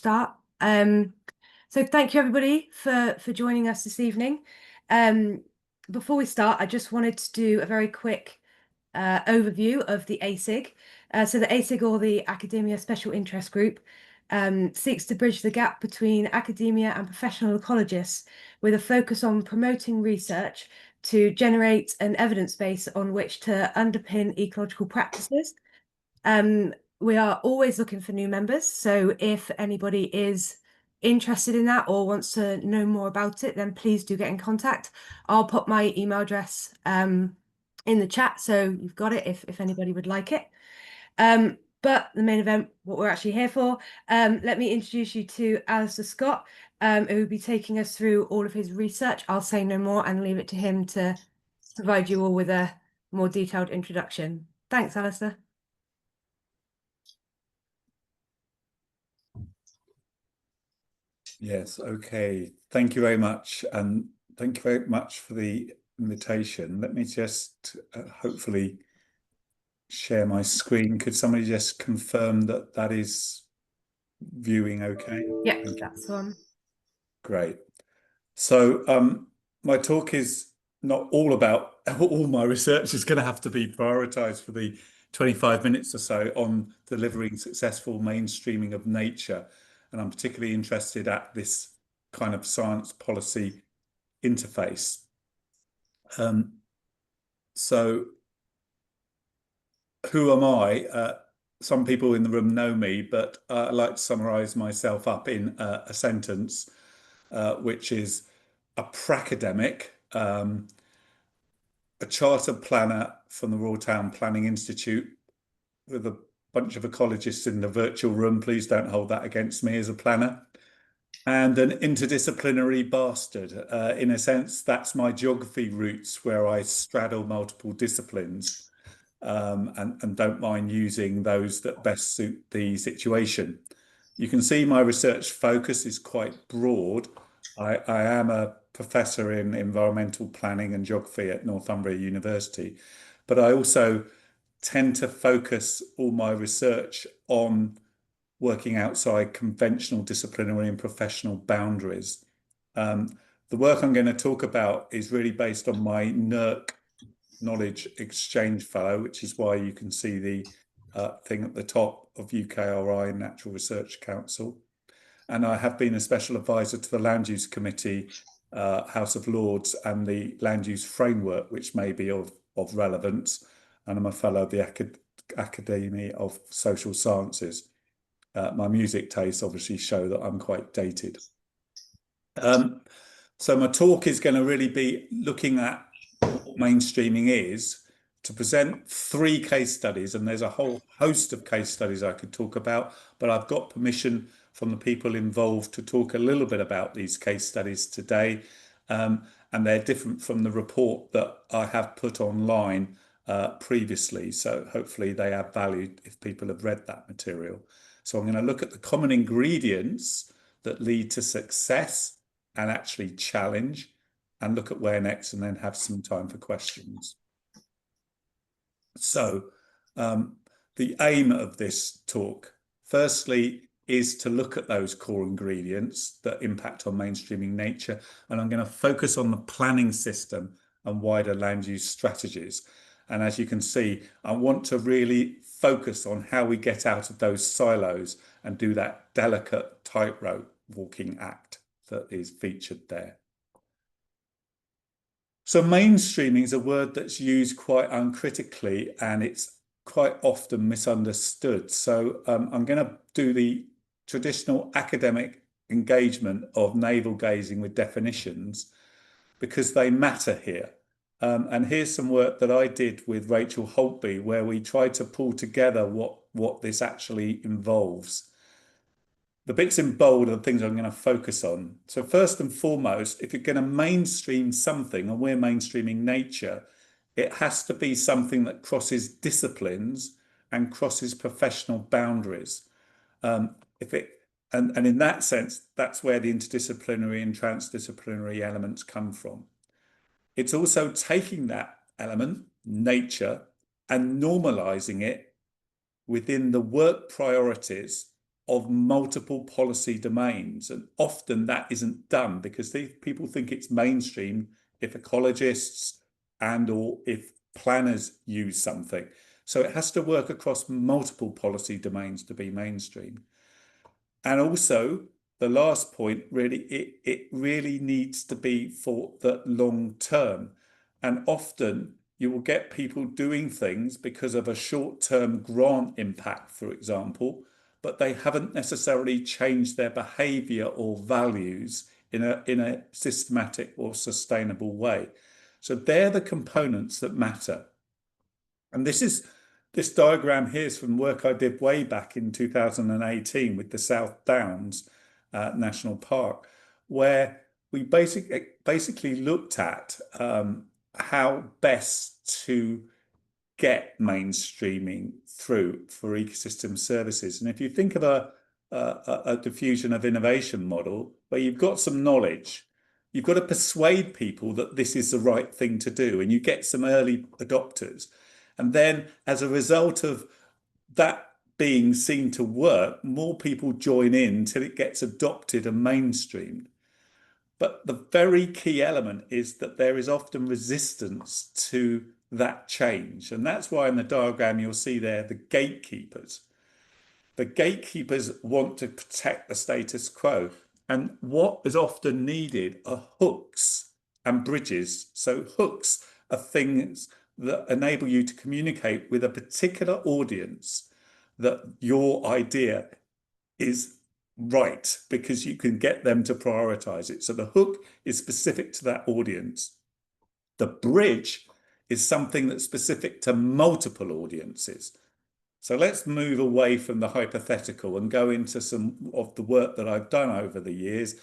start. So thank you everybody for joining us this evening. Before we start, I just wanted to do a very quick overview of the ASIG. So the ASIG, or the Academia Special Interest Group, seeks to bridge the gap between academia and professional ecologists with a focus on promoting research to generate an evidence base on which to underpin ecological practices. We are always looking for new members, so if anybody is interested in that or wants to know more about it, then please do get in contact. I'll put my email address in the chat, so you've got it if anybody would like it. But the main event, what we're actually here for, let me introduce you to Alistair Scott, who will be taking us through all of his research. I'll say no more and leave it to him to provide you all with a more detailed introduction. Thanks, Alistair. Yes, okay. Thank you very much. And thank you very much for the invitation. Let me just hopefully share my screen. Could somebody just confirm that that is viewing okay? Yeah, that's one. Great. So my talk is not all about all my research is going to have to be prioritized for the 25 minutes or so on delivering successful mainstreaming of nature. And I'm particularly interested at this kind of science policy interface. So who am I? Some people in the room know me, but I like to summarize myself up in a sentence, which is a pracademic, a chartered planner from the Royal Town Planning Institute with a bunch of ecologists in the virtual room. Please don't hold that against me as a planner. And an interdisciplinary bastard. In a sense, that's my geography roots, where I straddle multiple disciplines and don't mind using those that best suit the situation. You can see my research focus is quite broad. I am a professor in environmental planning and geography at Northumbria University, but I also tend to focus all my research on working outside conventional disciplinary and professional boundaries. The work I'm going to talk about is really based on my NERC Knowledge Exchange Fellow, which is why you can see the thing at the top of UKRI, Natural Research Council. And I have been a special advisor to the Land Use Committee, House of Lords, and the Land Use Framework, which may be of relevance. And I'm a fellow of the Academy of Social Sciences. My music tastes obviously show that I'm quite dated. So my talk is going to really be looking at what mainstreaming is, to present 3 case studies, and there's a whole host of case studies I could talk about, but I've got permission from the people involved to talk a little bit about these case studies today, and they're different from the report that I have put online previously, so hopefully they add value if people have read that material. So I'm going to look at the common ingredients that lead to success and actually challenge, and look at where next, and then have some time for questions. So the aim of this talk, firstly, is to look at those core ingredients that impact on mainstreaming nature, and I'm going to focus on the planning system and wider land use strategies. And as you can see, I want to really focus on how we get out of those silos and do that delicate tightrope walking act that is featured there. So mainstreaming is a word that's used quite uncritically, and it's quite often misunderstood. So I'm going to do the traditional academic engagement of navel gazing with definitions, because they matter here. And here's some work that I did with Rachel Holtby, where we tried to pull together what this actually involves. The bits in bold are the things I'm going to focus on. So first and foremost, if you're going to mainstream something, and we're mainstreaming nature, it has to be something that crosses disciplines and crosses professional boundaries. And in that sense, that's where the interdisciplinary and transdisciplinary elements come from. It's also taking that element, nature, and normalizing it within the work priorities of multiple policy domains. And often that isn't done because people think it's mainstream if ecologists and or if planners use something. So it has to work across multiple policy domains to be mainstream. And also, the last point, really, it really needs to be for the long term. And often you will get people doing things because of a short-term grant impact, for example, but they haven't necessarily changed their behavior or values in a systematic or sustainable way. So they're the components that matter. And this diagram here is from work I did way back in 2018 with the South Downs National Park, where we basically looked at how best to get mainstreaming through for ecosystem services. And if you think of a diffusion of innovation model where you've got some knowledge, you've got to persuade people that this is the right thing to do, and you get some early adopters. And then as a result of that being seen to work, more people join in till it gets adopted and mainstreamed. But the very key element is that there is often resistance to that change. And that's why in the diagram you'll see there the gatekeepers. The gatekeepers want to protect the status quo. And what is often needed are hooks and bridges. So hooks are things that enable you to communicate with a particular audience that your idea is right, because you can get them to prioritize it. So the hook is specific to that audience. The bridge is something that's specific to multiple audiences. So let's move away from the hypothetical and go into some of the work that I've done over the years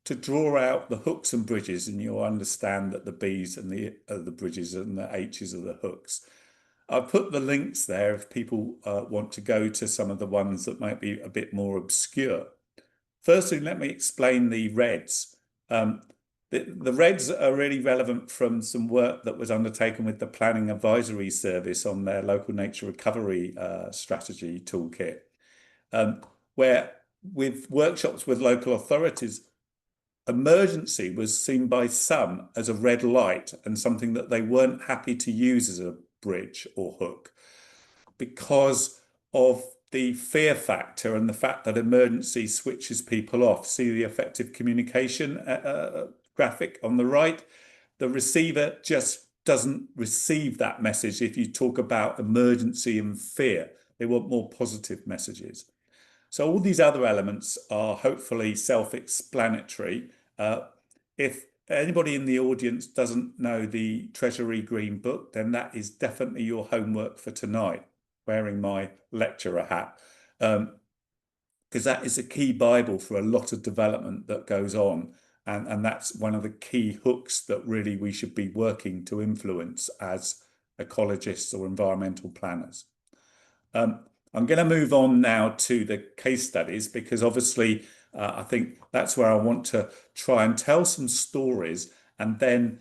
to draw out the hooks and bridges, and you'll understand that the B's and the bridges and the H's are the hooks. I've put the links there if people want to go to some of the ones that might be a bit more obscure. Firstly, let me explain the reds. The reds are really relevant from some work that was undertaken with the Planning Advisory Service on their local nature recovery strategy toolkit, where with workshops with local authorities, emergency was seen by some as a red light and something that they weren't happy to use as a bridge or hook because of the fear factor and the fact that emergency switches people off. See the effective communication graphic on the right? The receiver just doesn't receive that message if you talk about emergency and fear. They want more positive messages. So all these other elements are hopefully self-explanatory. If anybody in the audience doesn't know the Treasury Green Book, then that is definitely your homework for tonight, wearing my lecturer hat, because that is a key Bible for a lot of development that goes on. And that's one of the key hooks that really we should be working to influence as ecologists or environmental planners. I'm going to move on now to the case studies, because obviously I think that's where I want to try and tell some stories and then,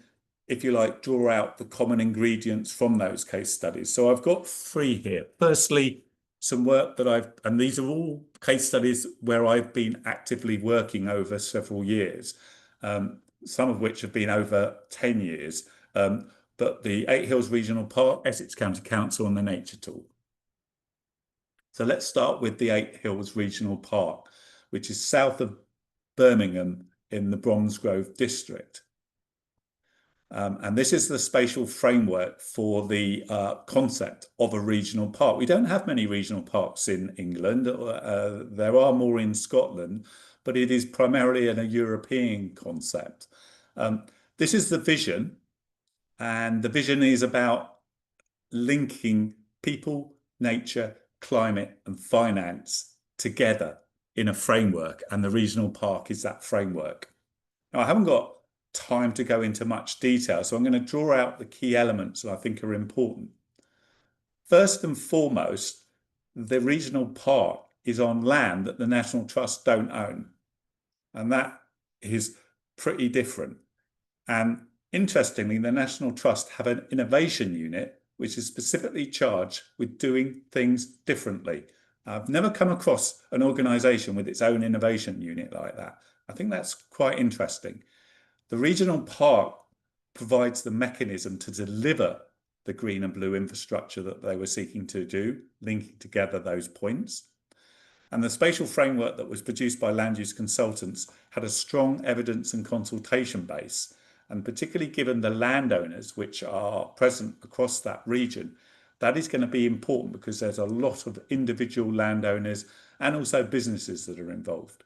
if you like, draw out the common ingredients from those case studies. So I've got three here. Firstly, some work that and these are all case studies where I've been actively working over several years, some of which have been over 10 years, but the Eight Hills Regional Park, Essex County Council and the Nature Tool. So let's start with the Eight Hills Regional Park, which is south of Birmingham in the Bromsgrove district. And this is the spatial framework for the concept of a regional park. We don't have many regional parks in England. There are more in Scotland, but it is primarily a European concept. This is the vision, and the vision is about linking people, nature, climate and finance together in a framework, and the regional park is that framework. Now, I haven't got time to go into much detail, so I'm going to draw out the key elements that I think are important. First and foremost, the regional park is on land that the National Trust don't own, and that is pretty different. And interestingly, the National Trust have an innovation unit which is specifically charged with doing things differently. I've never come across an organization with its own innovation unit like that. I think that's quite interesting. The regional park provides the mechanism to deliver the green and blue infrastructure that they were seeking to do, linking together those points. And the spatial framework that was produced by land use consultants had a strong evidence and consultation base. And particularly given the landowners which are present across that region, that is going to be important because there's a lot of individual landowners and also businesses that are involved.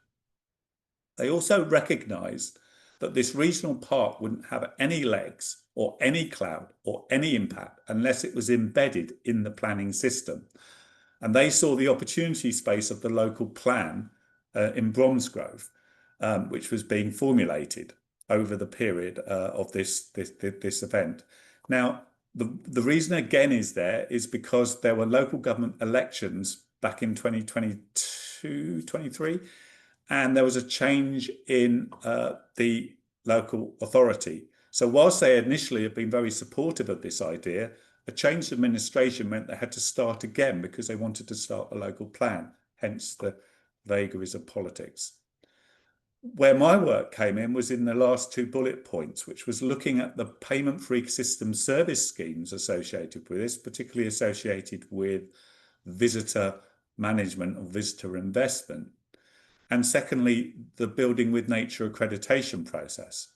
They also recognised that this regional park wouldn't have any legs or any clout or any impact unless it was embedded in the planning system. And they saw the opportunity space of the local plan in Bromsgrove, which was being formulated over the period of this event. Now, the reason again is because there were local government elections back in 2022, 23, and there was a change in the local authority. So whilst they initially had been very supportive of this idea, a changed administration meant they had to start again because they wanted to start a local plan, hence the vagaries of politics. Where my work came in was in the last two bullet points, which was looking at the payment for ecosystem service schemes associated with this, particularly associated with visitor management or visitor investment. And secondly, the Building with Nature accreditation process.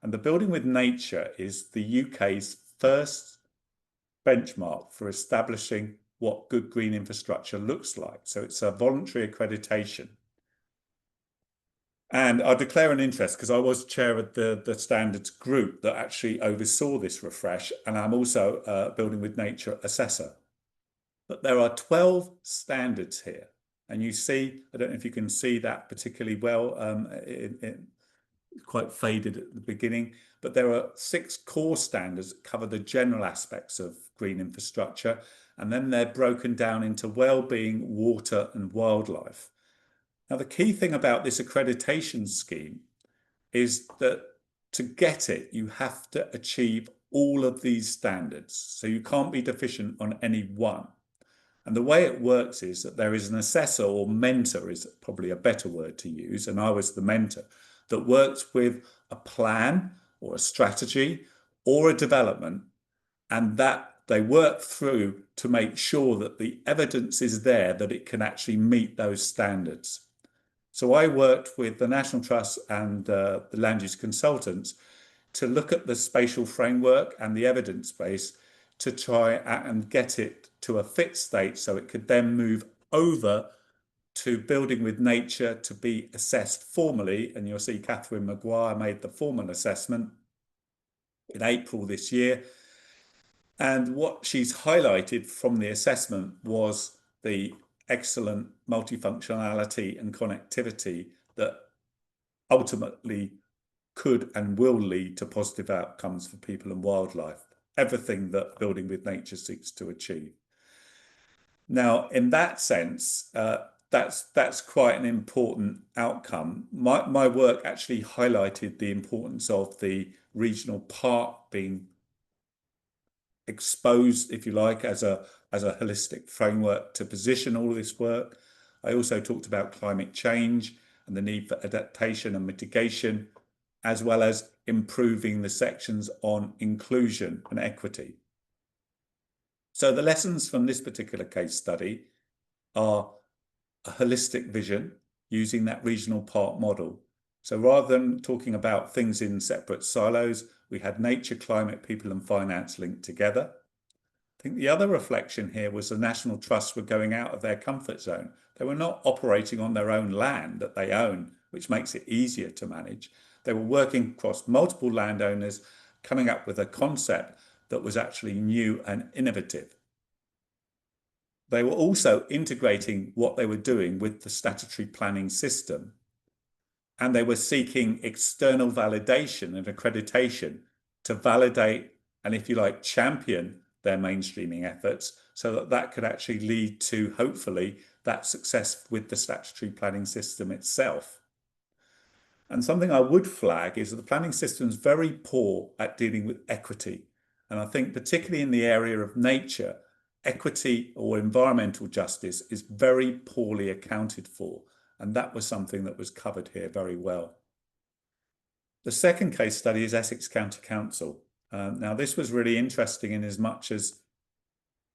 And the Building with Nature is the UK's first benchmark for establishing what good green infrastructure looks like. So it's a voluntary accreditation. And I declare an interest because I was chair of the standards group that actually oversaw this refresh, and I'm also a Building with Nature assessor. But there are 12 standards here. And you see, I don't know if you can see that particularly well, quite faded at the beginning, but there are 6 core standards that cover the general aspects of green infrastructure, and then they're broken down into well-being, water, and wildlife. Now, the key thing about this accreditation scheme is that to get it, you have to achieve all of these standards. So you can't be deficient on any one. And the way it works is that there is an assessor, or mentor is probably a better word to use, and I was the mentor, that works with a plan or a strategy or a development, and that they work through to make sure that the evidence is there that it can actually meet those standards. So I worked with the National Trust and the land use consultants to look at the spatial framework and the evidence base to try and get it to a fit state so it could then move over to Building with Nature to be assessed formally. And you'll see Catherine Maguire made the formal assessment in April this year. And what she's highlighted from the assessment was the excellent multifunctionality and connectivity that ultimately could and will lead to positive outcomes for people and wildlife, everything that Building with Nature seeks to achieve. Now, in that sense, that's quite an important outcome. My work actually highlighted the importance of the regional park being exposed, if you like, as a holistic framework to position all of this work. I also talked about climate change and the need for adaptation and mitigation, as well as improving the sections on inclusion and equity. So the lessons from this particular case study are a holistic vision using that regional park model. So rather than talking about things in separate silos, we had nature, climate, people and finance linked together. I think the other reflection here was the National Trusts were going out of their comfort zone. They were not operating on their own land that they own, which makes it easier to manage. They were working across multiple landowners, coming up with a concept that was actually new and innovative. They were also integrating what they were doing with the statutory planning system. And they were seeking external validation and accreditation to validate and, if you like, champion their mainstreaming efforts so that that could actually lead to, hopefully, that success with the statutory planning system itself. And something I would flag is that the planning system is very poor at dealing with equity. And I think particularly in the area of nature, equity or environmental justice is very poorly accounted for. And that was something that was covered here very well. The second case study is Essex County Council. Now, this was really interesting in as much as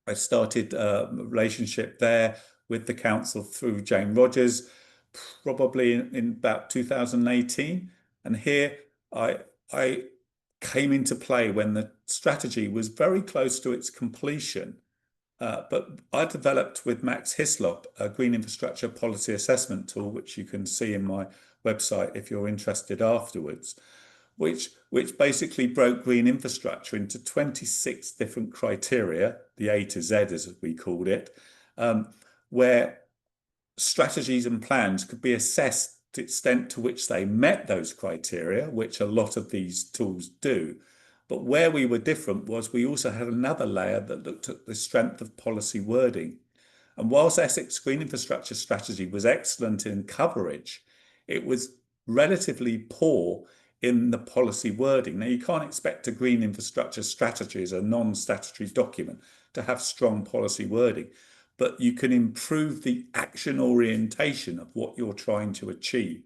I started a relationship there with the council through Jane Rogers, probably in about 2018. And here I came into play when the strategy was very close to its completion. But I developed with Max Hislop a green infrastructure policy assessment tool, which you can see in my website if you're interested afterwards, which basically broke green infrastructure into 26 different criteria, the A to Z as we called it, where strategies and plans could be assessed the extent to which they met those criteria, which a lot of these tools do. But where we were different was we also had another layer that looked at the strength of policy wording. And whilst Essex Green Infrastructure Strategy was excellent in coverage, it was relatively poor in the policy wording. Now, you can't expect a green infrastructure strategy as a non-statutory document to have strong policy wording, but you can improve the action orientation of what you're trying to achieve.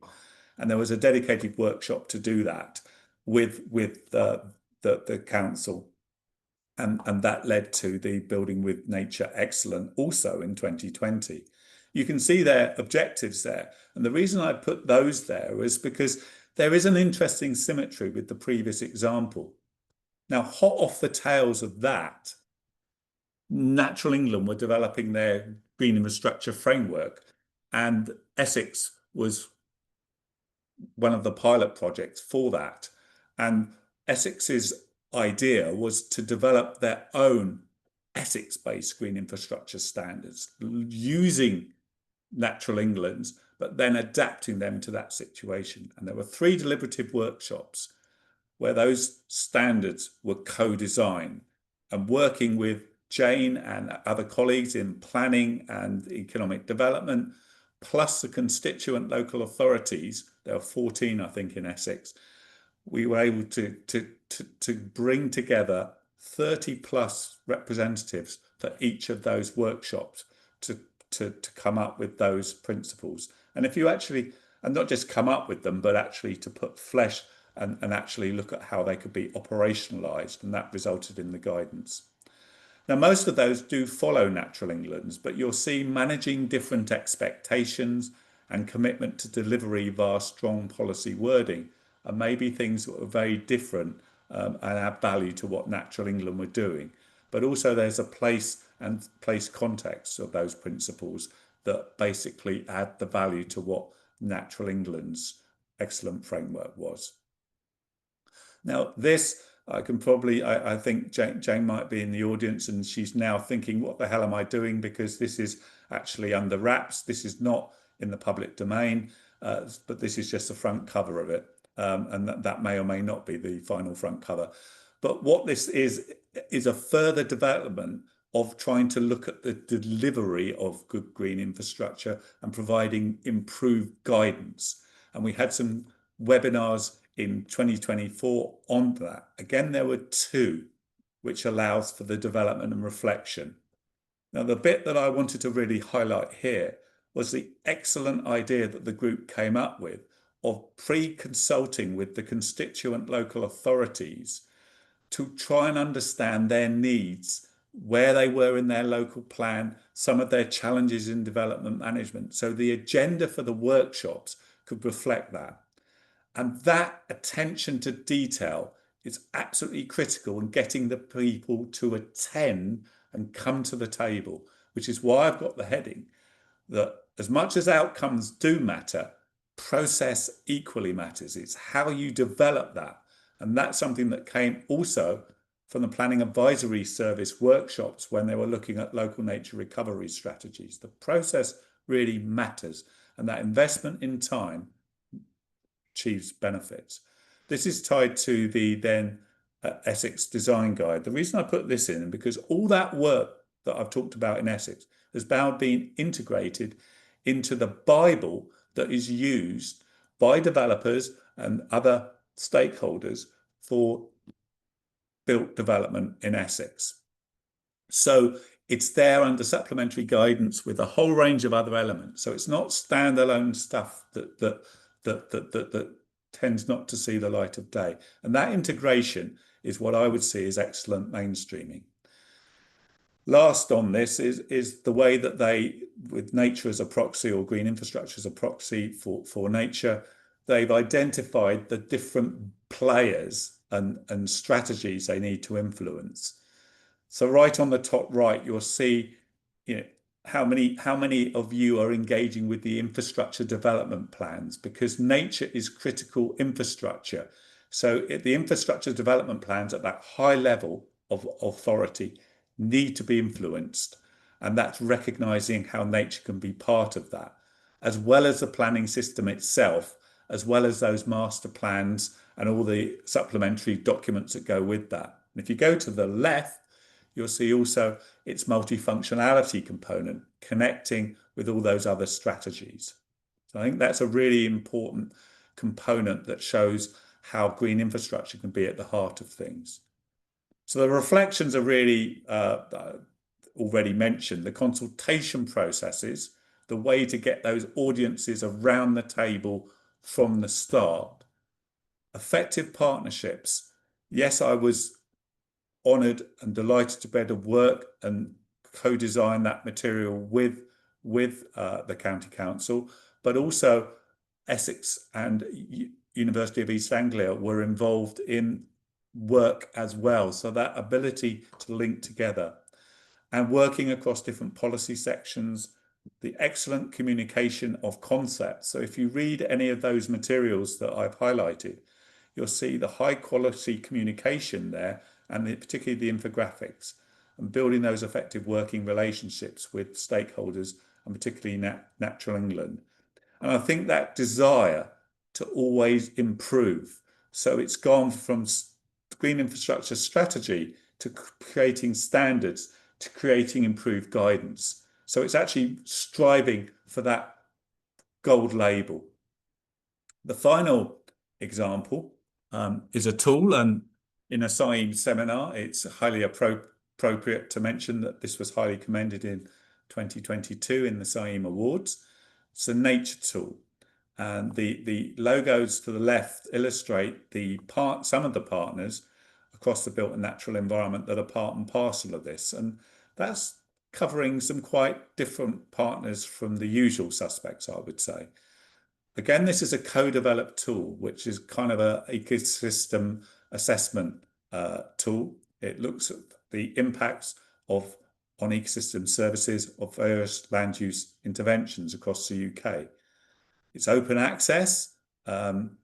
And there was a dedicated workshop to do that with the council. And that led to the Building with Nature Excellent also in 2020. You can see their objectives there. And the reason I put those there is because there is an interesting symmetry with the previous example. Now, hot off the tails of that, Natural England were developing their green infrastructure framework, and Essex was one of the pilot projects for that. And Essex's idea was to develop their own Essex-based green infrastructure standards using Natural England's, but then adapting them to that situation. And there were 3 deliberative workshops where those standards were co-designed, and working with Jane and other colleagues in planning and economic development, plus the constituent local authorities, there were 14, I think, in Essex, we were able to bring together 30 plus representatives for each of those workshops to come up with those principles. And if you actually, and not just come up with them, but actually to put flesh and actually look at how they could be operationalized, and that resulted in the guidance. Now, most of those do follow Natural England's, but you'll see managing different expectations and commitment to delivery via strong policy wording are maybe things that are very different and add value to what Natural England were doing. But also there's a place and place context of those principles that basically add the value to what Natural England's excellent framework was. Now, this I can probably, I think Jane might be in the audience and she's now thinking, what the hell am I doing? Because this is actually under wraps. This is not in the public domain, but this is just the front cover of it. And that may or may not be the final front cover. But what this is a further development of trying to look at the delivery of good green infrastructure and providing improved guidance. And we had some webinars in 2024 on that. Again, there were 2, which allows for the development and reflection. Now, the bit that I wanted to really highlight here was the excellent idea that the group came up with of pre-consulting with the constituent local authorities to try and understand their needs, where they were in their local plan, some of their challenges in development management. So the agenda for the workshops could reflect that. And that attention to detail is absolutely critical in getting the people to attend and come to the table, which is why I've got the heading that as much as outcomes do matter, process equally matters. It's how you develop that. And that's something that came also from the Planning Advisory Service workshops when they were looking at local nature recovery strategies. The process really matters, and that investment in time achieves benefits. This is tied to the then Essex Design Guide. The reason I put this in is because all that work that I've talked about in Essex has now been integrated into the Bible that is used by developers and other stakeholders for built development in Essex. So it's there under supplementary guidance with a whole range of other elements. So it's not standalone stuff that tends not to see the light of day. And that integration is what I would see as excellent mainstreaming. Last on this is the way that they, with nature as a proxy or green infrastructure as a proxy for nature, they've identified the different players and strategies they need to influence. So right on the top right, you'll see, how many of you are engaging with the infrastructure development plans, because nature is critical infrastructure. So the infrastructure development plans at that high level of authority need to be influenced, and that's recognizing how nature can be part of that, as well as the planning system itself, as well as those master plans and all the supplementary documents that go with that. And if you go to the left, you'll see also its multifunctionality component connecting with all those other strategies. So I think that's a really important component that shows how green infrastructure can be at the heart of things. So the reflections are really already mentioned. The consultation processes, the way to get those audiences around the table from the start. Effective partnerships. Yes, I was honoured and delighted to be able to work and co-design that material with the County Council, but also Essex and University of East Anglia were involved in work as well. So that ability to link together and working across different policy sections, the excellent communication of concepts. So if you read any of those materials that I've highlighted, you'll see the high quality communication there, and particularly the infographics, and building those effective working relationships with stakeholders, and particularly Natural England. And I think that desire to always improve. So it's gone from green infrastructure strategy to creating standards, to creating improved guidance. So it's actually striving for that gold label. The final example is a tool, and in a CIEEM seminar, it's highly appropriate to mention that this was highly commended in 2022 in the CIEEM Awards. It's a nature tool, and the logos to the left illustrate some of the partners across the built and natural environment that are part and parcel of this, and that's covering some quite different partners from the usual suspects, I would say. Again, this is a co-developed tool, which is kind of an ecosystem assessment tool. It looks at the impacts on ecosystem services of various land use interventions across the UK. It's open access, and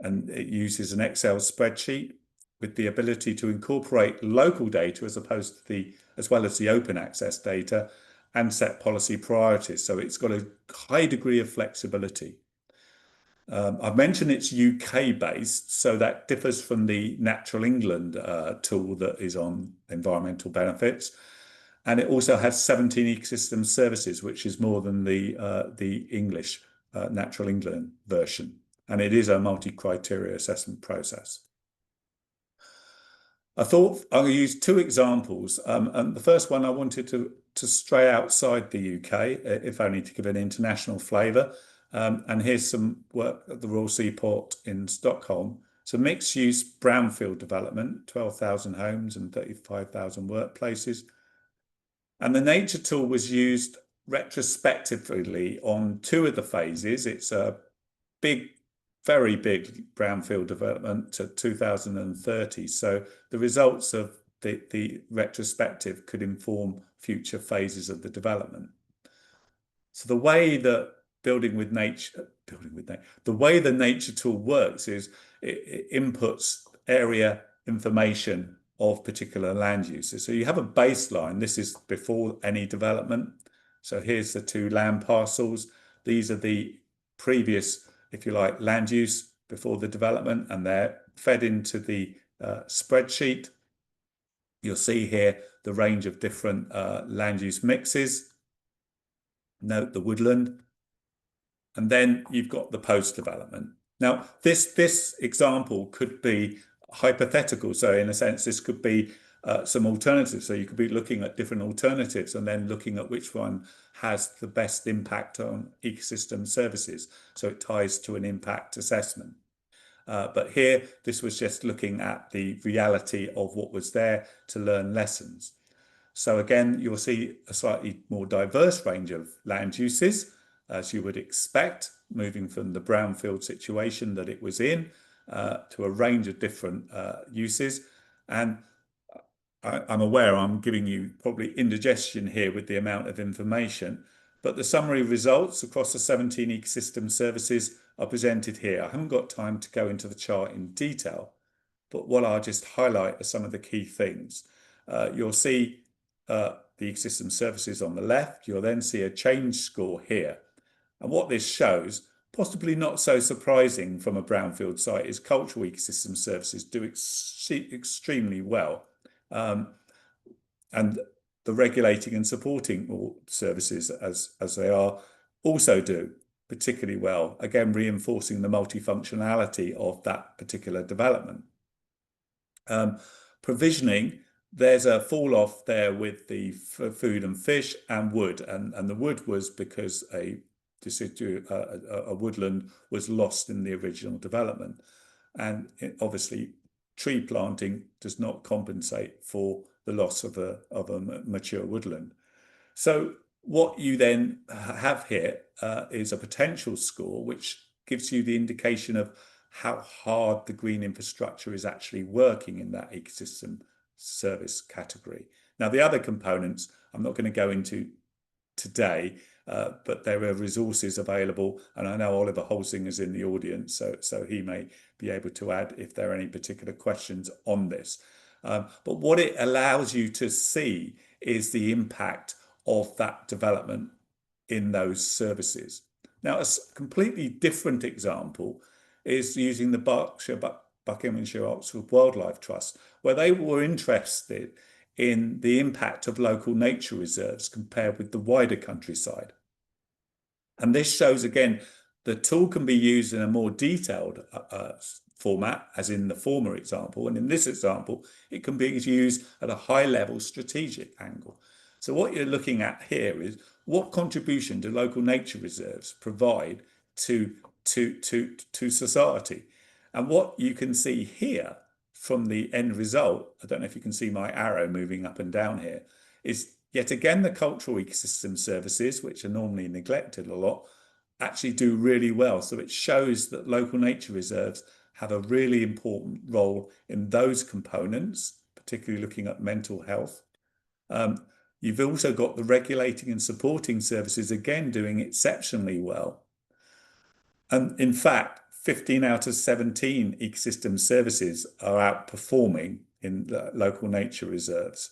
it uses an Excel spreadsheet with the ability to incorporate local data as well as the open access data, and set policy priorities. So it's got a high degree of flexibility. I've mentioned it's UK based, so that differs from the Natural England tool that is on environmental benefits. And it also has 17 ecosystem services, which is more than the English Natural England version. And it is a multi-criteria assessment process. I thought I'll use two examples. And the first one I wanted to stray outside the UK, if only to give an international flavour. And here's some work at the Royal Seaport in Stockholm. It's a mixed-use brownfield development, 12,000 homes and 35,000 workplaces. And the nature tool was used retrospectively on two of the phases. It's a very big brownfield development to 2030. So the results of the retrospective could inform future phases of the development. So the way that the way the nature tool works is it inputs area information of particular land uses. So you have a baseline. This is before any development. So here's the two land parcels. These are the previous, if you like, land use before the development, and they're fed into the spreadsheet. You'll see here the range of different land use mixes. Note the woodland. And then you've got the post-development. Now, this example could be hypothetical. So in a sense, this could be some alternatives. So you could be looking at different alternatives and then looking at which one has the best impact on ecosystem services. So it ties to an impact assessment. But here, this was just looking at the reality of what was there to learn lessons. So again, you'll see a slightly more diverse range of land uses, as you would expect, moving from the brownfield situation that it was in to a range of different uses. And I'm aware I'm giving you probably indigestion here with the amount of information, but the summary results across the 17 ecosystem services are presented here. I haven't got time to go into the chart in detail, but what I'll just highlight are some of the key things. You'll see the ecosystem services on the left. You'll then see a change score here. And what this shows, possibly not so surprising from a brownfield site, is cultural ecosystem services do extremely well. And the regulating and supporting services, as they are, also do particularly well, again reinforcing the multifunctionality of that particular development. Provisioning, there's a fall off there with the food and fish and wood, and the wood was because a woodland was lost in the original development, and obviously tree planting does not compensate for the loss of a mature woodland. So what you then have here is a potential score which gives you the indication of how hard the green infrastructure is actually working in that ecosystem service category. Now, the other components I'm not going to go into today, but there are resources available, and I know Oliver Holsing is in the audience, so he may be able to add if there are any particular questions on this. But what it allows you to see is the impact of that development in those services. Now, a completely different example is using the Buckinghamshire Oxford Wildlife Trust, where they were interested in the impact of local nature reserves compared with the wider countryside. And this shows, again, the tool can be used in a more detailed format, as in the former example. And in this example, it can be used at a high-level strategic angle. So what you're looking at here is what contribution do local nature reserves provide to society? And what you can see here from the end result, I don't know if you can see my arrow moving up and down here, is yet again the cultural ecosystem services, which are normally neglected a lot, actually do really well. So it shows that local nature reserves have a really important role in those components, particularly looking at mental health. You've also got the regulating and supporting services, again, doing exceptionally well. And in fact, 15 out of 17 ecosystem services are outperforming in the local nature reserves.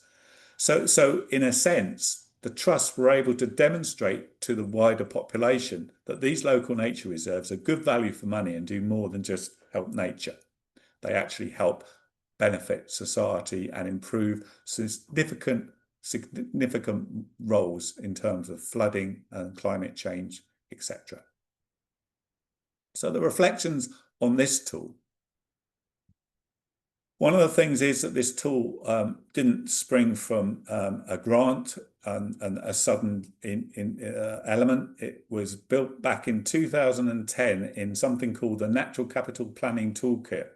So in a sense, the trusts were able to demonstrate to the wider population that these local nature reserves are good value for money and do more than just help nature. They actually help benefit society and improve significant roles in terms of flooding and climate change, etc. So the reflections on this tool. One of the things is that this tool didn't spring from a grant and a sudden element. It was built back in 2010 in something called the Natural Capital Planning Toolkit.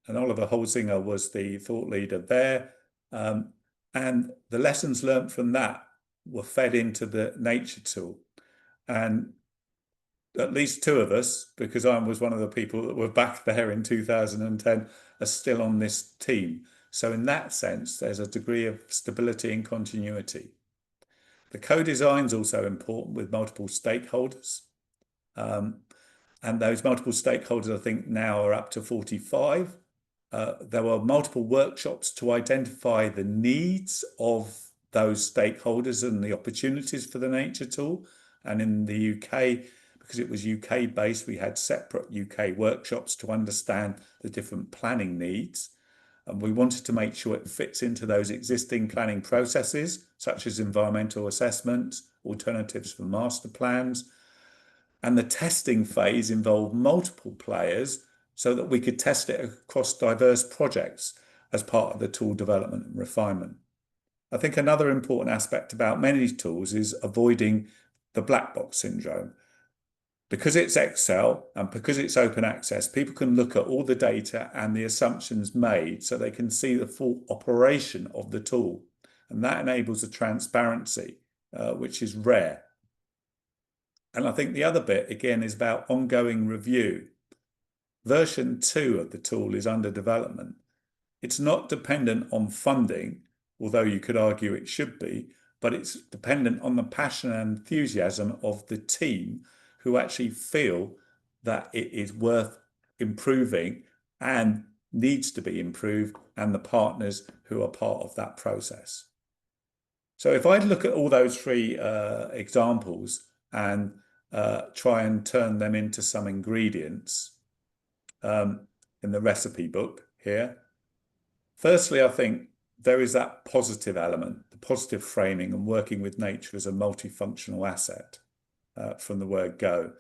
And Oliver Holsinger was the thought leader there. And the lessons learned from that were fed into the nature tool. And at least two of us, because I was one of the people that were back there in 2010, are still on this team. So in that sense, there's a degree of stability and continuity. The co-design is also important with multiple stakeholders. And those multiple stakeholders, I think, now are up to 45. There were multiple workshops to identify the needs of those stakeholders and the opportunities for the nature tool. And in the UK, because it was UK based, we had separate UK workshops to understand the different planning needs. And we wanted to make sure it fits into those existing planning processes, such as environmental assessments, alternatives for master plans. And the testing phase involved multiple players so that we could test it across diverse projects. as part of the tool development and refinement. I think another important aspect about many tools is avoiding the black box syndrome. Because it's Excel and because it's open access, people can look at all the data and the assumptions made so they can see the full operation of the tool. And that enables a transparency, which is rare. And I think the other bit, again, is about ongoing review. Version 2 of the tool is under development. It's not dependent on funding, although you could argue it should be, but it's dependent on the passion and enthusiasm of the team who actually feel that it is worth improving and needs to be improved, and the partners who are part of that process. So if I look at all those three examples and try and turn them into some ingredients in the recipe book here, firstly, I think there is that positive element, the positive framing and working with nature as a multifunctional asset from the word go.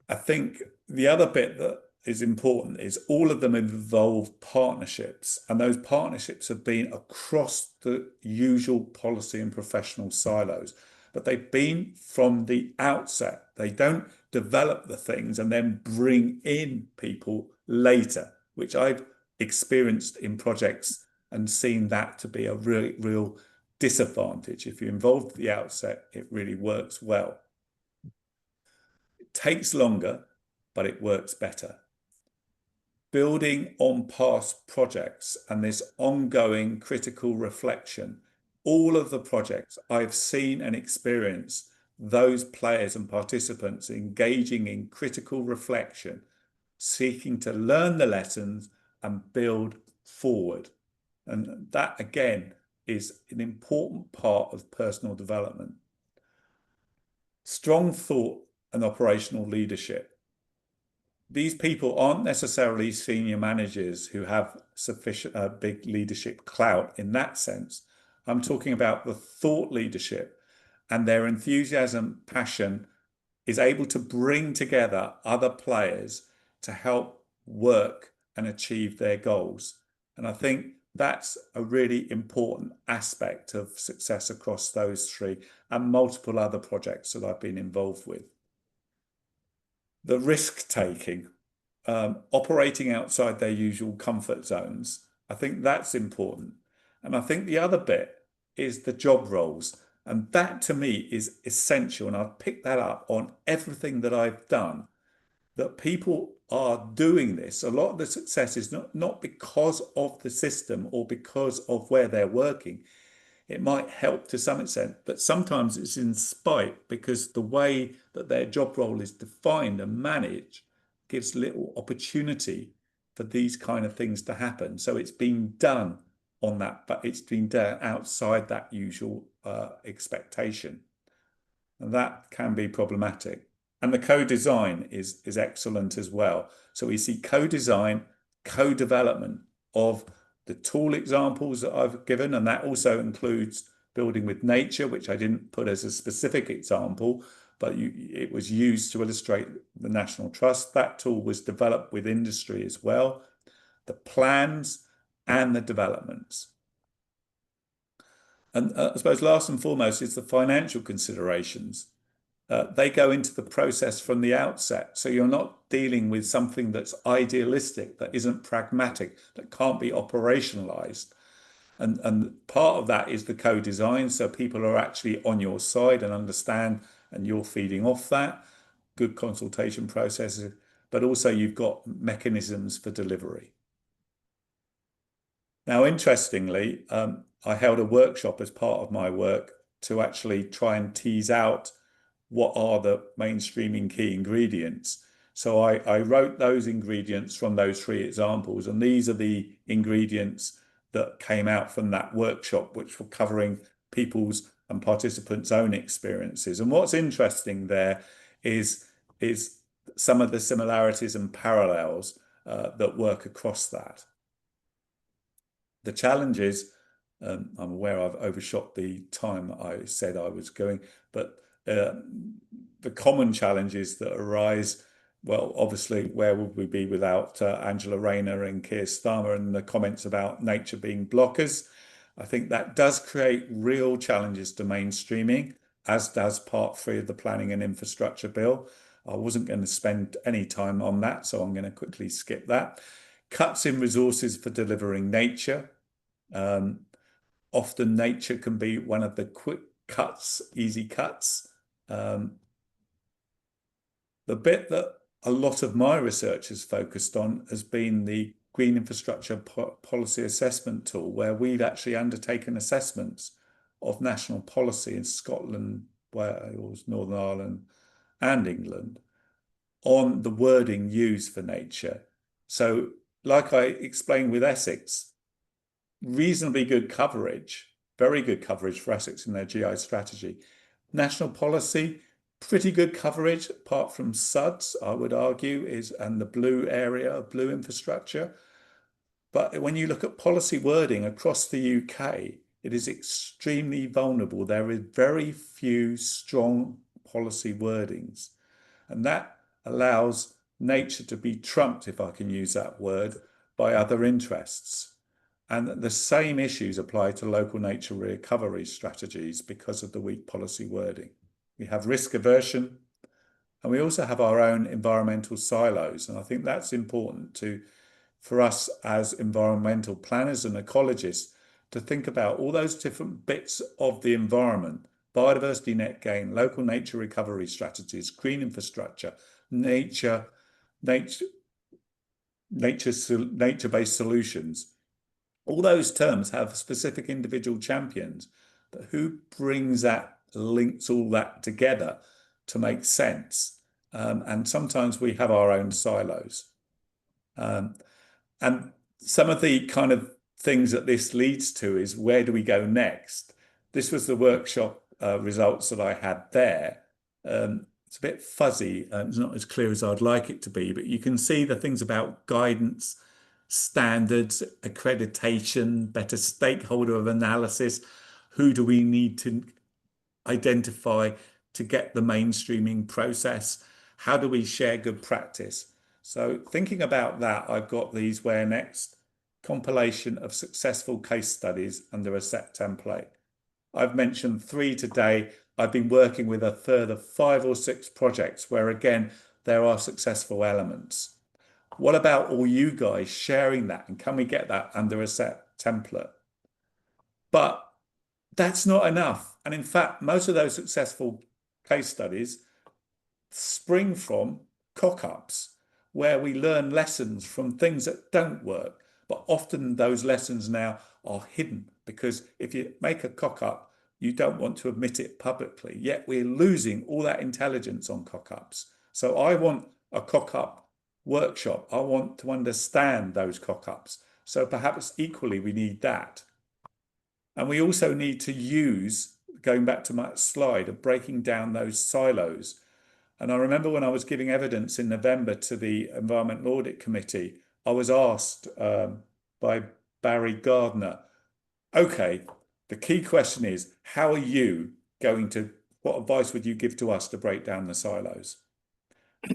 I think the other bit that is important is all of them involve partnerships, and those partnerships have been across the usual policy and professional silos, but they've been from the outset. They don't develop the things and then bring in people later, which I've experienced in projects and seen that to be a real disadvantage. If you're involved at the outset, it really works well. It takes longer, but it works better. Building on past projects and this ongoing critical reflection, all of the projects I've seen and experienced those players and participants engaging in critical reflection, seeking to learn the lessons and build forward. And that, again, is an important part of personal development. Strong thought and operational leadership. These people aren't necessarily senior managers who have sufficient big leadership clout in that sense. I'm talking about the thought leadership, and their enthusiasm, passion is able to bring together other players to help work and achieve their goals. And I think that's a really important aspect of success across those three and multiple other projects that I've been involved with. The risk taking, operating outside their usual comfort zones. I think that's important. And I think the other bit is the job roles. And that to me is essential. And I've picked that up on everything that I've done, that people are doing this. A lot of the success is not because of the system or because of where they're working. It might help to some extent, but sometimes it's in spite, because the way that their job role is defined and managed gives little opportunity for these kind of things to happen. So it's been done on that, but it's been done outside that usual expectation. And that can be problematic. And the co-design is excellent as well. So we see co-design, co-development of the tool examples that I've given, and that also includes building with nature, which I didn't put as a specific example, but it was used to illustrate the National Trust. That tool was developed with industry as well, the plans and the developments. And I suppose last and foremost is the financial considerations. They go into the process from the outset. So you're not dealing with something that's idealistic, that isn't pragmatic, that can't be operationalized. And part of that is the co-design. So people are actually on your side and understand, and you're feeding off that. Good consultation processes, but also you've got mechanisms for delivery. Now, interestingly, I held a workshop as part of my work to actually try and tease out what are the mainstreaming key ingredients. So I wrote those ingredients from those three examples, and these are the ingredients that came out from that workshop, which were covering people's and participants' own experiences. And what's interesting there is some of the similarities and parallels that work across that. The challenges, I'm aware I've overshot the time I said I was going, but the common challenges that arise well, obviously, where would we be without Angela Rayner and Keir Starmer and the comments about nature being blockers? I think that does create real challenges to mainstreaming, as does Part 3 of the Planning and Infrastructure Bill. I wasn't going to spend any time on that, so I'm going to quickly skip that. Cuts in resources for delivering nature. Often nature can be one of the quick cuts, easy cuts. The bit that a lot of my research has focused on has been the Green Infrastructure Policy Assessment Tool, where we've actually undertaken assessments of national policy in Scotland, Wales, Northern Ireland, and England on the wording used for nature. So, like I explained with Essex, reasonably good coverage, very good coverage for Essex in their GI strategy. National policy, pretty good coverage, apart from SUDS, I would argue, and the blue area, blue infrastructure. But when you look at policy wording across the UK, it is extremely vulnerable. There are very few strong policy wordings. And that allows nature to be trumped, if I can use that word, by other interests. And the same issues apply to local nature recovery strategies because of the weak policy wording. We have risk aversion, and we also have our own environmental silos. And I think that's important for us as environmental planners and ecologists to think about all those different bits of the environment: biodiversity net gain, local nature recovery strategies, green infrastructure, nature-based solutions. All those terms have specific individual champions, but who brings that, links all that together to make sense? And sometimes we have our own silos. And some of the kind of things that this leads to is, where do we go next? This was the workshop results that I had there. It's a bit fuzzy, it's not as clear as I'd like it to be, but you can see the things about guidance, standards, accreditation, better stakeholder analysis. Who do we need to identify to get the mainstreaming process? How do we share good practice? So thinking about that, I've got these where next: compilation of successful case studies under a set template. I've mentioned 3 today. I've been working with a further 5 or 6 projects where, again, there are successful elements. What about all you guys sharing that? And can we get that under a set template? But that's not enough. And in fact, most of those successful case studies spring from cock-ups, where we learn lessons from things that don't work. But often those lessons now are hidden, because if you make a cock-up, you don't want to admit it publicly. Yet we're losing all that intelligence on cock-ups. So I want a cock-up workshop. I want to understand those cock-ups. So perhaps equally we need that. And we also need to use, going back to my slide of breaking down those silos. And I remember when I was giving evidence in November to the Environmental Audit Committee, I was asked by Barry Gardner, okay, the key question is, how are you going to, what advice would you give to us to break down the silos?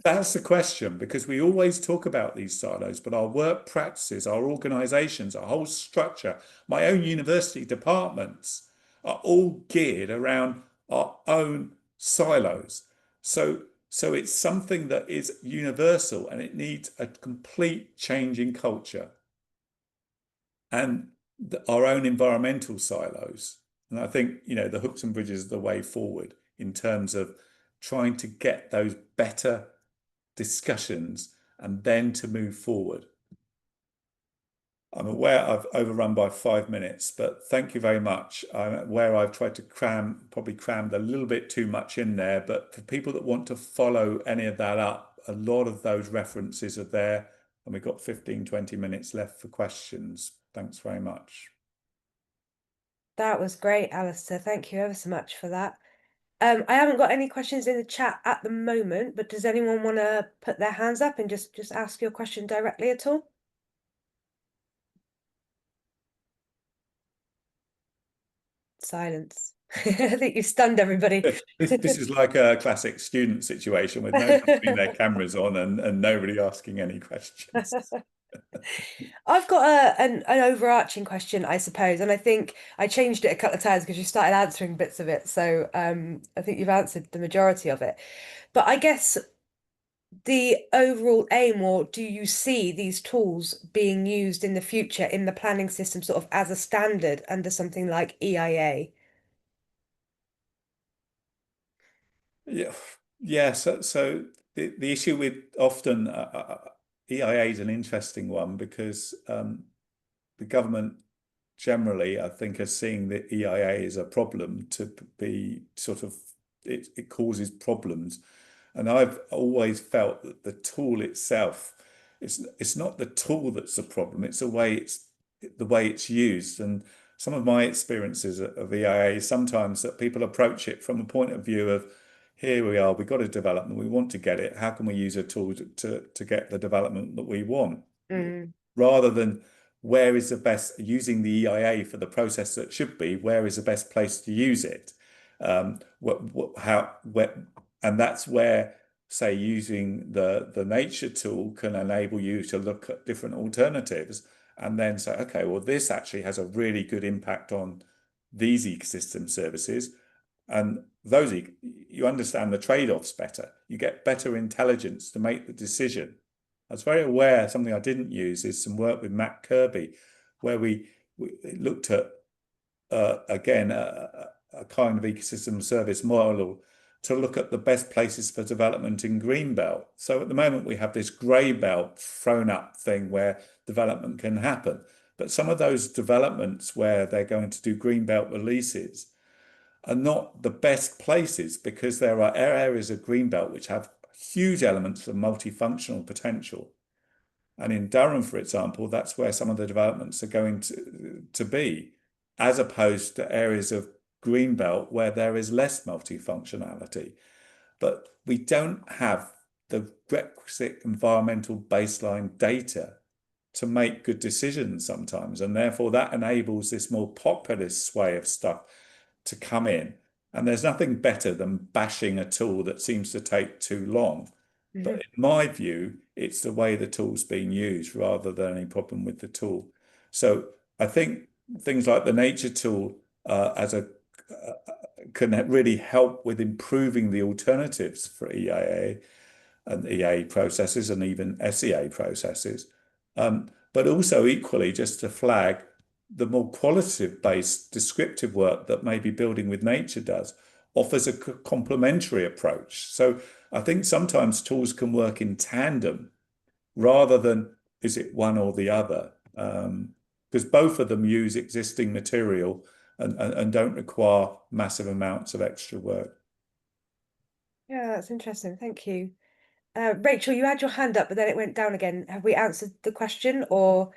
That's the question, because we always talk about these silos, but our work practices, our organizations, our whole structure, my own university departments are all geared around our own silos. So it's something that is universal, and it needs a complete change in culture. And our own environmental silos. And I think, the hooks and bridges are the way forward in terms of trying to get those better discussions and then to move forward. I'm aware I've overrun by 5 minutes, but thank you very much. I'm aware I've tried to probably crammed a little bit too much in there, but for people that want to follow any of that up, a lot of those references are there, and we've got 15, 20 minutes left for questions. Thanks very much. That was great, Alistair. Thank you ever so much for that. I haven't got any questions in the chat at the moment, but does anyone want to put their hands up and just ask your question directly at all? Silence. I think you've stunned everybody. This is like a classic student situation with nobody putting their cameras on and nobody asking any questions. I've got an overarching question, I suppose, and I think I changed it a couple of times because you started answering bits of it. So I think you've answered the majority of it. But I guess the overall aim, or do you see these tools being used in the future in the planning system sort of as a standard under something like EIA? Yeah, yeah. So the issue with often EIA is an interesting one because the government generally, I think, are seeing the EIA as a problem to be sort of it causes problems. And I've always felt that the tool itself, it's not the tool that's the problem, it's the way it's used. And some of my experiences of EIA is sometimes that people approach it from a point of view of here we are, we've got a development, we want to get it. How can we use a tool to get the development that we want? Mm. Rather than where is the best using the EIA for the process that should be, where is the best place to use it? And that's where, say, using the nature tool can enable you to look at different alternatives and then say, okay, well, this actually has a really good impact on these ecosystem services. And those, you understand the trade-offs better. You get better intelligence to make the decision. I was very aware, something I didn't use is some work with Matt Kirby, where we looked at, again, a kind of ecosystem service model to look at the best places for development in Greenbelt. So at the moment, we have this grey belt thrown up thing where development can happen. But some of those developments where they're going to do Greenbelt releases are not the best places because there are areas of Greenbelt which have huge elements of multifunctional potential. And in Durham, for example, that's where some of the developments are going to be, as opposed to areas of Greenbelt where there is less multifunctionality. But we don't have the requisite environmental baseline data to make good decisions sometimes. And therefore, that enables this more populist way of stuff to come in. And there's nothing better than bashing a tool that seems to take too long. But Mhm. in my view, it's the way the tool's being used rather than any problem with the tool. So I think things like the nature tool as a can really help with improving the alternatives for EIA and EA processes and even SEA processes. But also equally just to flag the more qualitative based descriptive work that maybe Building with Nature does offers a complementary approach. So I think sometimes tools can work in tandem rather than is it one or the other, because both of them use existing material and don't require massive amounts of extra work. Yeah, that's interesting. Thank you. Rachel, you had your hand up, but then it went down again. Have we answered the question or?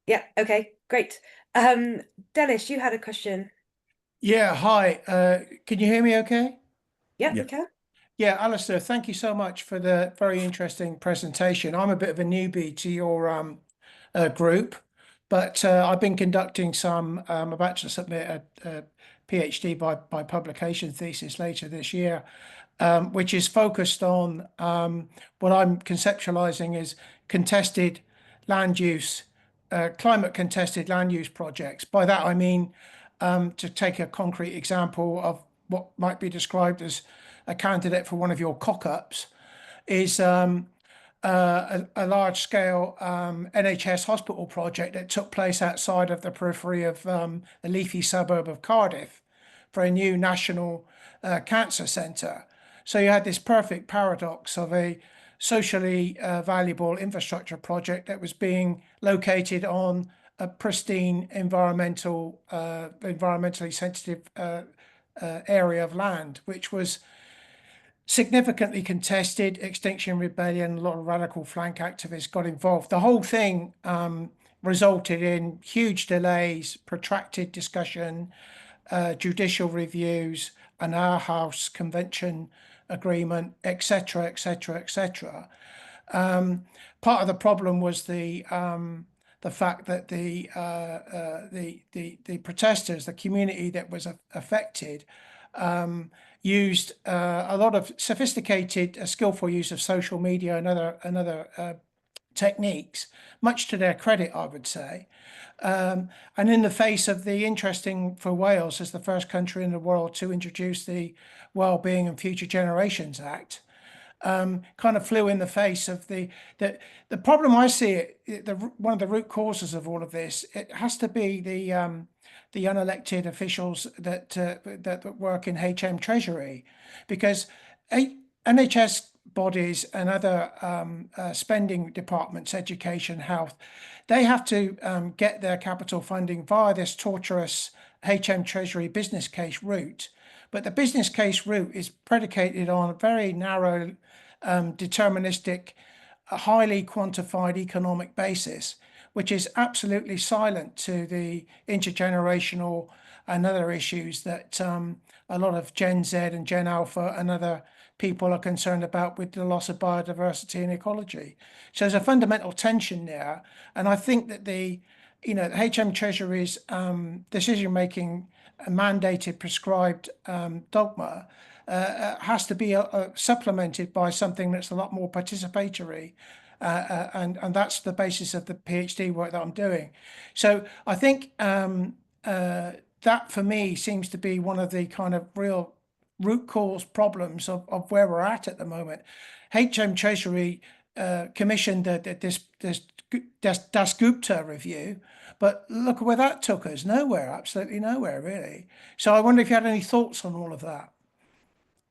Yeah, okay, great. Um, Dennis, you had a question. Yeah, hi. Can you hear me okay? Yeah, Yeah. we can. Yeah, Alistair, thank you so much for the very interesting presentation. I'm a bit of a newbie to your group, but I've been conducting I'm about to submit a PhD by publication thesis later this year, which is focused on what I'm conceptualizing as contested land use, climate contested land use projects. By that, I mean, to take a concrete example of what might be described as a candidate for one of your cock-ups, is a large-scale NHS hospital project that took place outside of the periphery of the leafy suburb of Cardiff for a new national cancer centre. So you had this perfect paradox of a socially valuable infrastructure project that was being located on a pristine environmentally sensitive area of land, which was significantly contested. Extinction Rebellion, a lot of radical flank activists got involved. The whole thing resulted in huge delays, protracted discussion, judicial reviews, an Our House Convention agreement, etc., etc., etc. Part of the problem was the the fact that the protesters, the community that was affected, used a lot of sophisticated, skillful use of social media and other techniques, much to their credit, I would say. And in the face of the interesting for Wales as the first country in the world to introduce the Wellbeing and Future Generations Act, kind of flew in the face of the problem. I see one of the root causes of all of this. It has to be the unelected officials that work in HM Treasury, because NHS bodies and other spending departments, education, health, they have to get their capital funding via this tortuous HM Treasury business case route. But the business case route is predicated on a very narrow, deterministic, highly quantified economic basis, which is absolutely silent to the intergenerational and other issues that a lot of Gen Z and Gen Alpha and other people are concerned about with the loss of biodiversity and ecology. So there's a fundamental tension there. And I think that the HM Treasury's decision-making mandated, prescribed dogma has to be supplemented by something that's a lot more participatory. And that's the basis of the PhD work that I'm doing. So I think that for me seems to be one of the kind of real root cause problems of where we're at the moment. HM Treasury commissioned this Dasgupta review, but look where that took us. Nowhere, absolutely nowhere, really. So I wonder if you had any thoughts on all of that.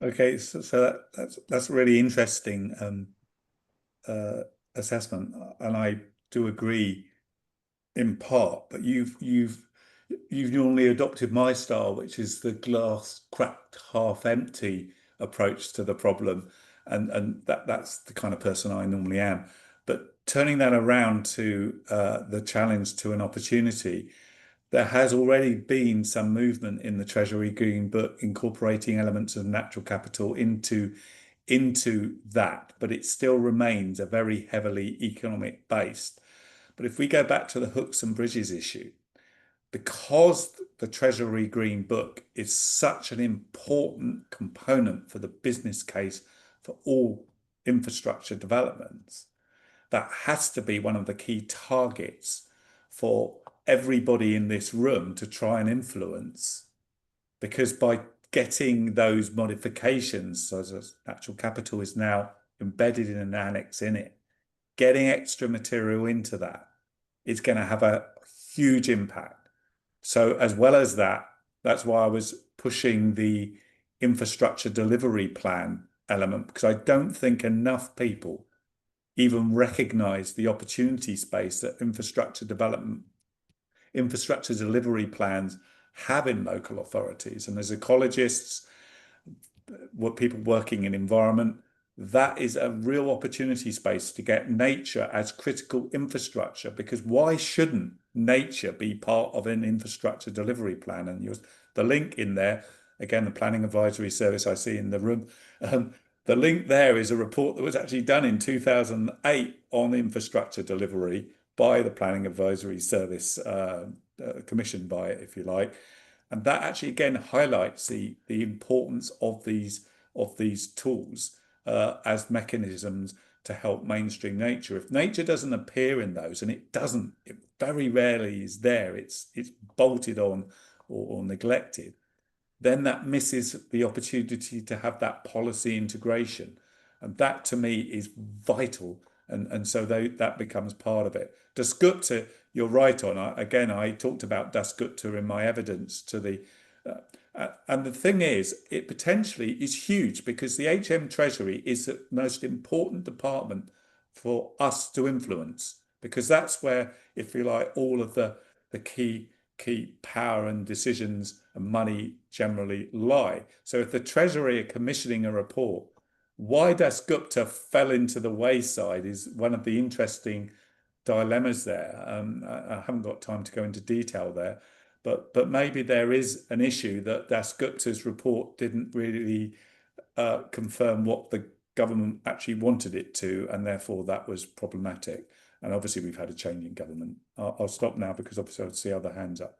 Okay, so that's a really interesting assessment, and I do agree in part. But you've normally adopted my style, which is the glass cracked half empty approach to the problem, and that's the kind of person I normally am. But turning that around to the challenge to an opportunity, there has already been some movement in the Treasury Green Book incorporating elements of natural capital into that, but it still remains a very heavily economic based. But if we go back to the hooks and bridges issue, because the Treasury Green Book is such an important component for the business case for all infrastructure developments, that has to be one of the key targets for everybody in this room to try and influence, because by getting those modifications, so as natural capital is now embedded in an annex in it, getting extra material into that is going to have a huge impact. So as well as that, that's why I was pushing the infrastructure delivery plan element, because I don't think enough people even recognize the opportunity space that infrastructure delivery plans have in local authorities. And as ecologists, people working in environment, that is a real opportunity space to get nature as critical infrastructure, because why shouldn't nature be part of an infrastructure delivery plan? And the link in there, again, the Planning Advisory Service I see in the room, the link there is a report that was actually done in 2008 on infrastructure delivery by the Planning Advisory Service, commissioned by it, if you like. And that actually, again, highlights the importance of these tools as mechanisms to help mainstream nature. If nature doesn't appear in those, and it doesn't, it very rarely is there, it's bolted on or neglected, then that misses the opportunity to have that policy integration. And that to me is vital. And so that becomes part of it. Dasgupta, you're right on. I talked about Dasgupta in my evidence to the, and the thing is, it potentially is huge, because the HM Treasury is the most important department for us to influence, because that's where, if you like, all of the key power and decisions and money generally lie. So if the Treasury are commissioning a report, why Dasgupta fell into the wayside is one of the interesting dilemmas there. I haven't got time to go into detail there, but maybe there is an issue that Dasgupta's report didn't really confirm what the government actually wanted it to, and therefore that was problematic. And obviously we've had a change in government. I'll stop now because obviously I see other hands up.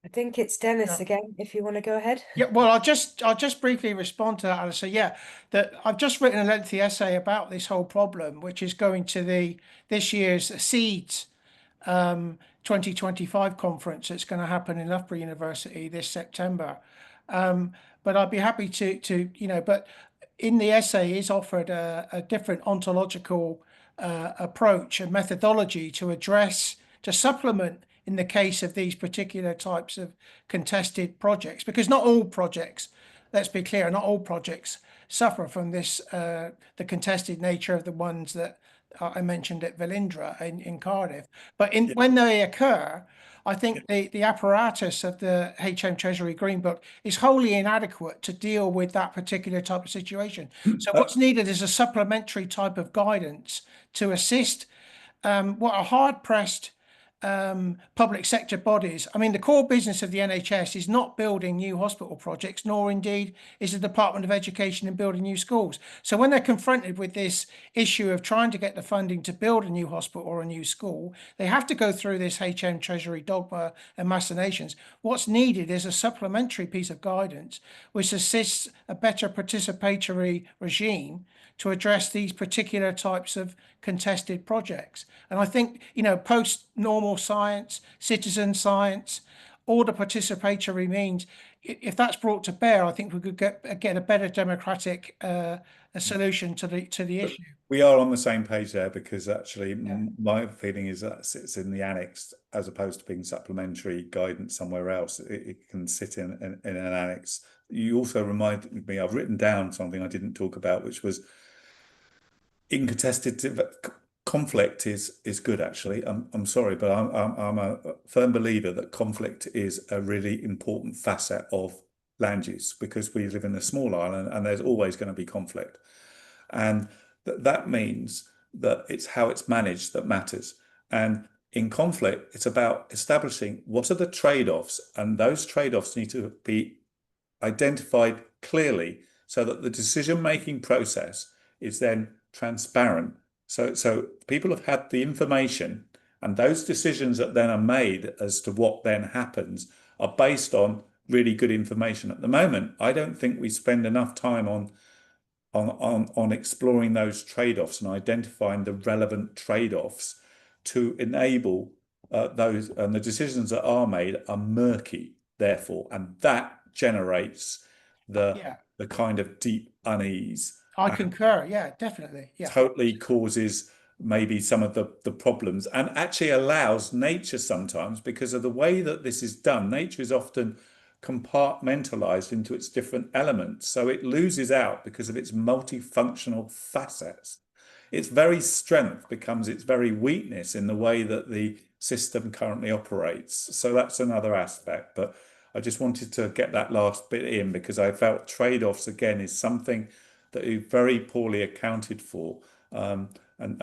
I think it's Dennis Yeah. again, if you want to go ahead. Yeah, well, I'll just briefly respond to that, Alistair. Yeah, that I've just written a lengthy essay about this whole problem, which is going to this year's SEEDS 2025 conference that's going to happen in Loughborough University this September. But I'd be happy to but in the essay is offered a different ontological approach and methodology to supplement in the case of these particular types of contested projects, because not all projects, let's be clear, not all projects suffer from this, the contested nature of the ones that I mentioned at Velindre in Cardiff. But when they occur, I think the apparatus of the HM Treasury Green Book is wholly inadequate to deal with that particular type of situation. So what's needed is a supplementary type of guidance to assist what are hard-pressed public sector bodies. I mean, the core business of the NHS is not building new hospital projects, nor indeed is the Department of Education in building new schools. So when they're confronted with this issue of trying to get the funding to build a new hospital or a new school, they have to go through this HM Treasury dogma and machinations. What's needed is a supplementary piece of guidance which assists a better participatory regime to address these particular types of contested projects. And I think, post-normal science, citizen science, all the participatory means, if that's brought to bear, I think we could get a better democratic solution to the issue. We are on the same page there, because actually my feeling is that it sits in the annex as opposed to being supplementary guidance somewhere else. It can sit in an annex. You also reminded me, I've written down something I didn't talk about, which was incontested conflict is good, actually. I'm sorry, but I'm a firm believer that conflict is a really important facet of land use, because we live in a small island and there's always going to be conflict. And that means that it's how it's managed that matters. And in conflict, it's about establishing what are the trade-offs, and those trade-offs need to be identified clearly so that the decision-making process is then transparent. So people have had the information, and those decisions that then are made as to what then happens are based on really good information. At the moment, I don't think we spend enough time on exploring those trade-offs and identifying the relevant trade-offs to enable those, and the decisions that are made are murky, therefore, and that generates the kind of deep unease. I concur. Yeah, definitely. Yeah, totally causes maybe some of the problems, and actually allows nature sometimes, because of the way that this is done, nature is often compartmentalized into its different elements. So it loses out because of its multifunctional facets. Its very strength becomes its very weakness in the way that the system currently operates. So that's another aspect. But I just wanted to get that last bit in, because I felt trade-offs again is something that is very poorly accounted for. And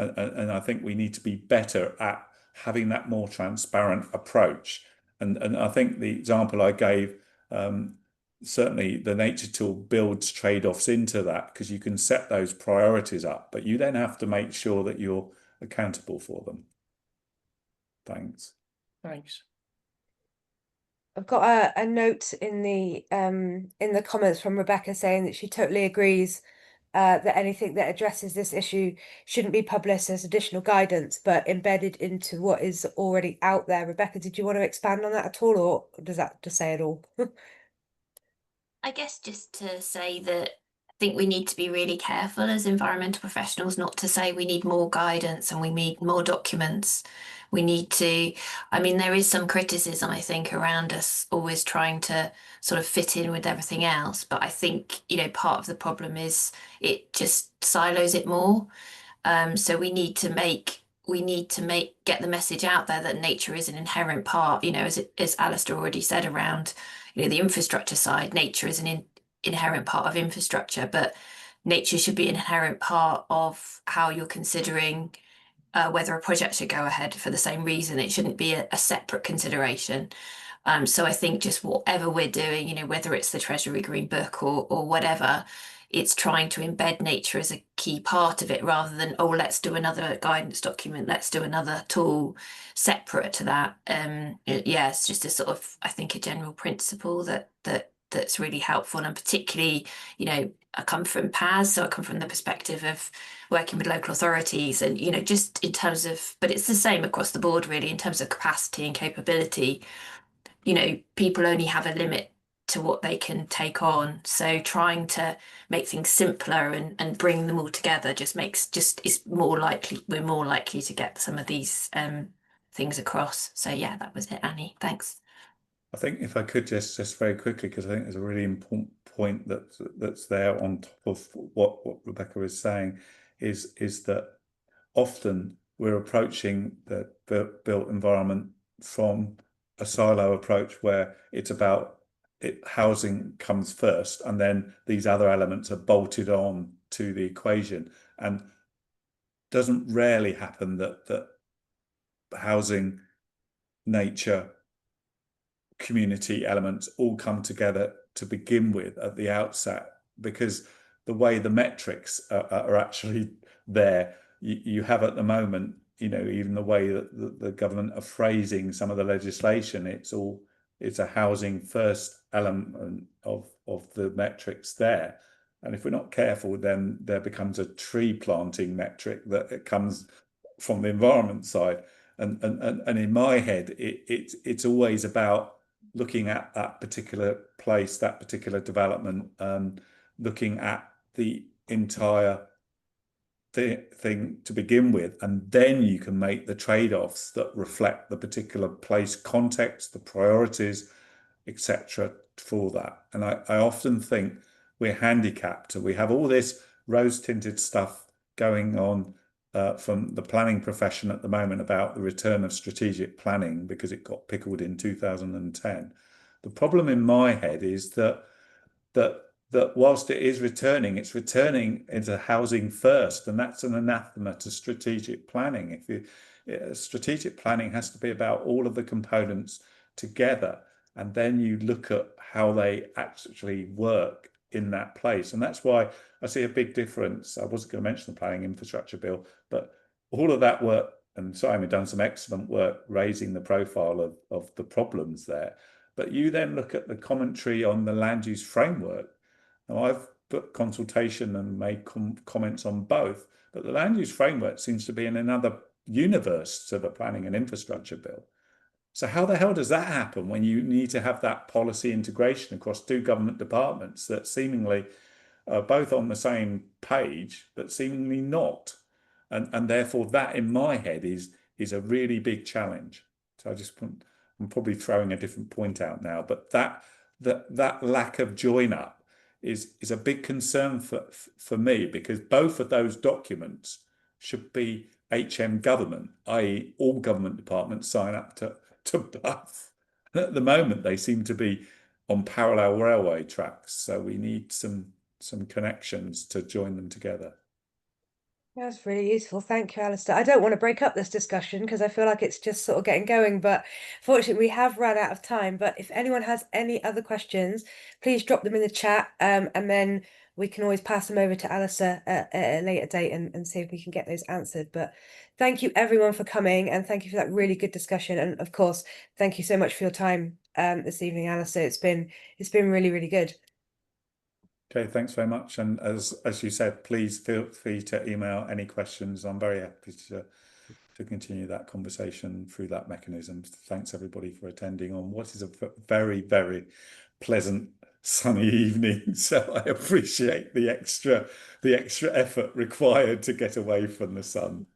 I think we need to be better at having that more transparent approach. And I think the example I gave, certainly the nature tool builds trade-offs into that, because you can set those priorities up, but you then have to make sure that you're accountable for them. Thanks. Thanks. I've got a note in the comments from Rebecca saying that she totally agrees that anything that addresses this issue shouldn't be published as additional guidance, but embedded into what is already out there. Rebecca, did you want to expand on that at all, or does that just say it all? I guess just to say that I think we need to be really careful as environmental professionals not to say we need more guidance and we need more documents. We need to, I mean, there is some criticism, I think, around us always trying to sort of fit in with everything else. But I think, part of the problem is it just silos it more. So we need to get the message out there that nature is an inherent part, as Alistair already said around, the infrastructure side. Nature is an inherent part of infrastructure, but nature should be an inherent part of how you're considering whether a project should go ahead for the same reason. It shouldn't be a separate consideration. So I think just whatever we're doing, you know, whether it's the Treasury Green Book or whatever, it's trying to embed nature as a key part of it rather than, oh, let's do another guidance document, let's do another tool separate to that. Yeah, it's just a sort of, I think, a general principle that's really helpful. And particularly, you know, I come from PAS, so I come from the perspective of working with local authorities and, you know, just in terms of, but it's the same across the board really, in terms of capacity and capability. You know, people only have a limit to what they can take on. So trying to make things simpler and bring them all together is more likely, we're more likely to get some of these things across. So yeah, that was it, Annie. Thanks. I think if I could just very quickly, because I think there's a really important point that's there on top of what Rebecca is saying, is that often we're approaching the built environment from a silo approach where it's about housing comes first, and then these other elements are bolted on to the equation. And doesn't rarely happen that housing, nature, community elements all come together to begin with at the outset, because the way the metrics are actually there, you have at the moment, you know, even the way that the government are phrasing some of the legislation, it's a housing first element of the metrics there. And if we're not careful, then there becomes a tree planting metric that it comes from the environment side. And in my head, it's always about looking at that particular place, that particular development, looking at the entire thing to begin with, and then you can make the trade-offs that reflect the particular place context, the priorities, etc. for that. And I often think we're handicapped. We have all this rose-tinted stuff going on from the planning profession at the moment about the return of strategic planning because it got pickled in 2010. The problem in my head is that whilst it is returning, it's returning into housing first, and that's an anathema to strategic planning. Strategic planning has to be about all of the components together, and then you look at how they actually work in that place. And that's why I see a big difference. I wasn't going to mention the planning infrastructure bill, but all of that work, and Simon had done some excellent work raising the profile of the problems there. But you then look at the commentary on the land use framework. Now, I've put consultation and made comments on both, but the land use framework seems to be in another universe to the planning and infrastructure bill. So how the hell does that happen when you need to have that policy integration across two government departments that seemingly are both on the same page, but seemingly not? And therefore that in my head is a really big challenge. So I'm probably throwing a different point out now, but that lack of join up is a big concern for me, because both of those documents should be HM government, i.e. all government departments sign up to both. And at the moment they seem to be on parallel railway tracks, so we need some connections to join them together. That's really useful. Thank you, Alistair. I don't want to break up this discussion because I feel like it's just sort of getting going, but fortunately we have run out of time. But if anyone has any other questions, please drop them in the chat, and then we can always pass them over to Alistair at a later date and see if we can get those answered. But thank you everyone for coming, and thank you for that really good discussion. And of course, thank you so much for your time this evening, Alistair. It's been really, really good. Okay, thanks very much. And as you said, please feel free to email any questions. I'm very happy to continue that conversation through that mechanism. Thanks everybody for attending on what is a very, very pleasant sunny evening. So I appreciate the extra effort required to get away from the sun.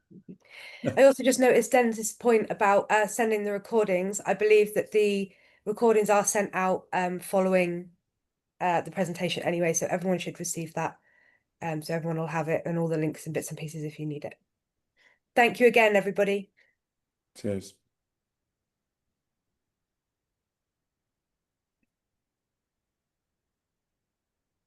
I also just noticed Dennis's point about sending the recordings. I believe that the recordings are sent out following the presentation anyway, so everyone should receive that. So everyone will have it and all the links and bits and pieces if you need it. Thank you again, everybody. Cheers.